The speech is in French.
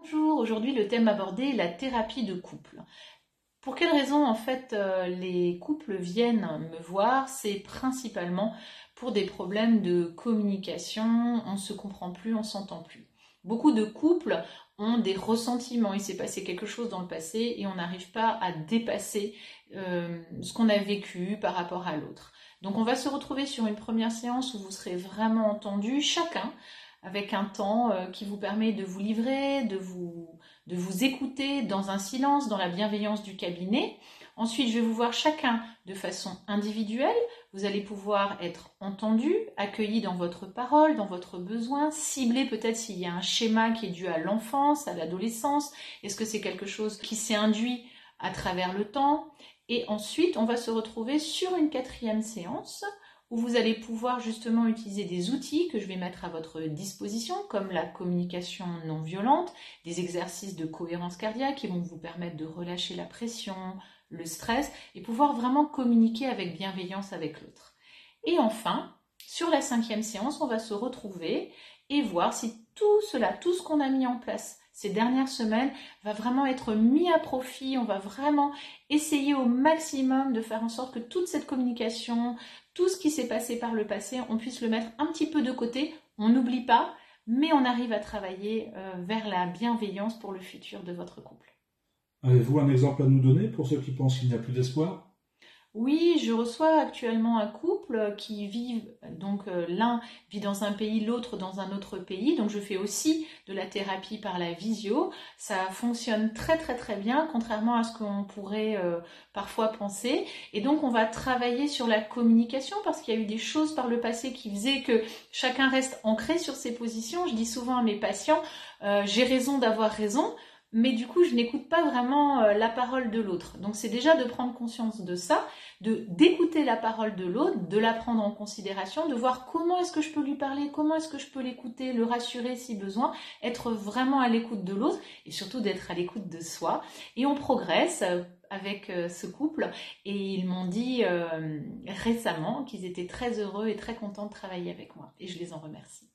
Bonjour, aujourd'hui le thème abordé est la thérapie de couple. Pour quelles raisons en fait les couples viennent me voir? C'est principalement pour des problèmes de communication, on ne se comprend plus, on ne s'entend plus. Beaucoup de couples ont des ressentiments, il s'est passé quelque chose dans le passé et on n'arrive pas à dépasser ce qu'on a vécu par rapport à l'autre. Donc on va se retrouver sur une première séance où vous serez vraiment entendus, chacun avec un temps qui vous permet de vous livrer, de vous écouter dans un silence, dans la bienveillance du cabinet. Ensuite, je vais vous voir chacun de façon individuelle. Vous allez pouvoir être entendu, accueilli dans votre parole, dans votre besoin, ciblé peut-être s'il y a un schéma qui est dû à l'enfance, à l'adolescence. Est-ce que c'est quelque chose qui s'est induit à travers le temps? Et ensuite, on va se retrouver sur une quatrième séance où vous allez pouvoir justement utiliser des outils que je vais mettre à votre disposition, comme la communication non violente, des exercices de cohérence cardiaque qui vont vous permettre de relâcher la pression, le stress, et pouvoir vraiment communiquer avec bienveillance avec l'autre. Et enfin, sur la cinquième séance, on va se retrouver et voir si tout cela, tout ce qu'on a mis en place ces dernières semaines va vraiment être mis à profit. On va vraiment essayer au maximum de faire en sorte que toute cette communication, tout ce qui s'est passé par le passé, on puisse le mettre un petit peu de côté. On n'oublie pas, mais on arrive à travailler vers la bienveillance pour le futur de votre couple. Avez-vous un exemple à nous donner pour ceux qui pensent qu'il n'y a plus d'espoir? Oui, je reçois actuellement un couple qui vit, donc l'un vit dans un pays, l'autre dans un autre pays. Donc je fais aussi de la thérapie par la visio. Ça fonctionne très très très bien, contrairement à ce qu'on pourrait parfois penser. Et donc on va travailler sur la communication parce qu'il y a eu des choses par le passé qui faisaient que chacun reste ancré sur ses positions. Je dis souvent à mes patients, j'ai raison d'avoir raison. Mais du coup, je n'écoute pas vraiment la parole de l'autre. Donc c'est déjà de prendre conscience de ça, d'écouter la parole de l'autre, de la prendre en considération, de voir comment est-ce que je peux lui parler, comment est-ce que je peux l'écouter, le rassurer si besoin, être vraiment à l'écoute de l'autre et surtout d'être à l'écoute de soi. Et on progresse avec ce couple et ils m'ont dit récemment qu'ils étaient très heureux et très contents de travailler avec moi et je les en remercie.